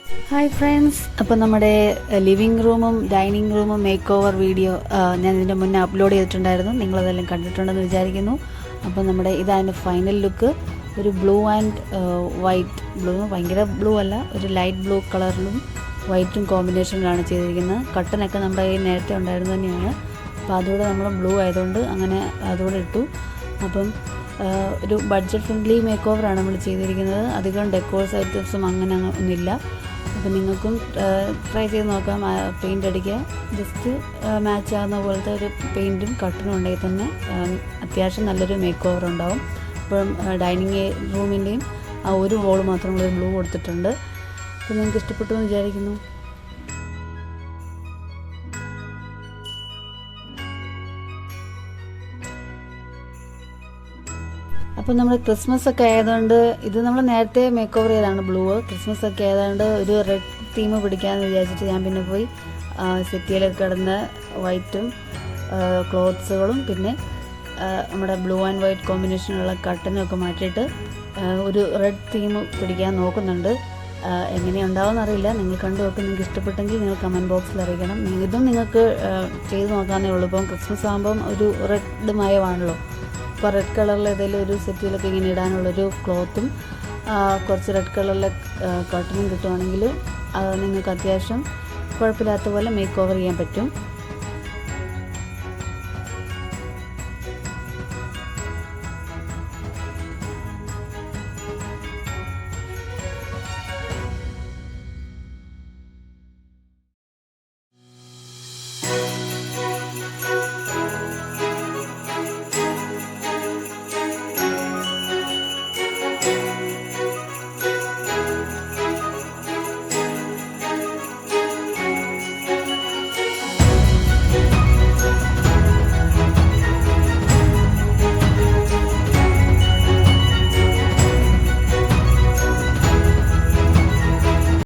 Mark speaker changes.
Speaker 1: Hi friends, അപ്പോൾ നമ്മുടെ living റൂമും ഡൈനിങ് റൂമും മേക്ക് ഓവർ വീഡിയോ ഞാൻ ഇതിൻ്റെ മുന്നേ അപ്ലോഡ് ചെയ്തിട്ടുണ്ടായിരുന്നു. നിങ്ങളതെല്ലാം കണ്ടിട്ടുണ്ടെന്ന് വിചാരിക്കുന്നു. അപ്പോൾ നമ്മുടെ ഇതാണ് ഫൈനൽ ലുക്ക്. ഒരു ബ്ലൂ ആൻഡ് വൈറ്റ്, ബ്ലൂ ഭയങ്കര ബ്ലൂ അല്ല, ഒരു ലൈറ്റ് ബ്ലൂ കളറിലും വൈറ്റും കോമ്പിനേഷനിലാണ് ചെയ്തിരിക്കുന്നത്. കട്ടനൊക്കെ നമ്മുടെ കയ്യിൽ നേരത്തെ ഉണ്ടായിരുന്നു തന്നെയാണ്. അപ്പോൾ അതുകൂടെ നമ്മൾ ബ്ലൂ ആയതുകൊണ്ട് അങ്ങനെ അതുകൂടെ ഇട്ടു. അപ്പം ഒരു ബഡ്ജറ്റ് ഫ്രണ്ട്ലി മേക്ക് ഓവറാണ് നമ്മൾ ചെയ്തിരിക്കുന്നത്. അധികം ഡെക്കോർസ് ഐറ്റംസും അങ്ങനെ ഒന്നുമില്ല. അപ്പോൾ നിങ്ങൾക്കും ട്രൈ ചെയ്ത് നോക്കാം. പെയിൻ്റ് അടിക്കുക, ജസ്റ്റ് മാച്ച് ആകുന്ന പോലത്തെ ഒരു പെയിൻറ്റും കട്ടനും ഉണ്ടെങ്കിൽ തന്നെ അത്യാവശ്യം നല്ലൊരു മേക്ക് ഓവർ ഉണ്ടാവും. ഇപ്പം ഡൈനിങ് റൂമിൻ്റെയും ആ ഒരു വോൾ മാത്രം ഒരു ബ്ലൂ കൊടുത്തിട്ടുണ്ട്. അപ്പോൾ നിങ്ങൾക്ക് ഇഷ്ടപ്പെട്ടു എന്ന് വിചാരിക്കുന്നു. അപ്പോൾ നമ്മൾ ക്രിസ്മസ് ഒക്കെ ആയതുകൊണ്ട് ഇത് നമ്മൾ നേരത്തെ മേക്ക് ഓവർ ചെയ്തതാണ് ബ്ലൂ. ക്രിസ്മസ് ഒക്കെ ആയതുകൊണ്ട് ഒരു റെഡ് തീം പിടിക്കാമെന്ന് വിചാരിച്ചിട്ട് ഞാൻ പിന്നെ പോയി സെറ്റിയിലൊക്കെ കിടന്ന വൈറ്റും ക്ലോത്ത്സുകളും പിന്നെ നമ്മുടെ ബ്ലൂ ആൻഡ് വൈറ്റ് കോമ്പിനേഷനുള്ള കട്ടനും ഒക്കെ മാറ്റിയിട്ട് ഒരു റെഡ് തീം പിടിക്കാൻ നോക്കുന്നുണ്ട്. എങ്ങനെയുണ്ടാവുമെന്ന് അറിയില്ല. നിങ്ങൾ കണ്ടു നോക്കി നിങ്ങൾക്ക് ഇഷ്ടപ്പെട്ടെങ്കിൽ നിങ്ങൾ കമൻറ്റ് ബോക്സിൽ അറിയിക്കണം. ഇതും നിങ്ങൾക്ക് ചെയ്ത് നോക്കാവുന്നേ ഉള്ളൂ. ഇപ്പം ക്രിസ്മസ് ആകുമ്പം ഒരു റെഡ് മയമാണല്ലോ. അപ്പോൾ റെഡ് കളറിൽ ഏതെങ്കിലും ഒരു സെറ്റിലൊക്കെ ഇങ്ങനെ ഇടാനുള്ളൊരു ക്ലോത്തും കുറച്ച് റെഡ് കളറിലെ കട്ടനും കിട്ടുവാണെങ്കിൽ നിങ്ങൾക്ക് അത്യാവശ്യം കുഴപ്പമില്ലാത്ത പോലെ മേക്ക് ഓവർ ചെയ്യാൻ പറ്റും.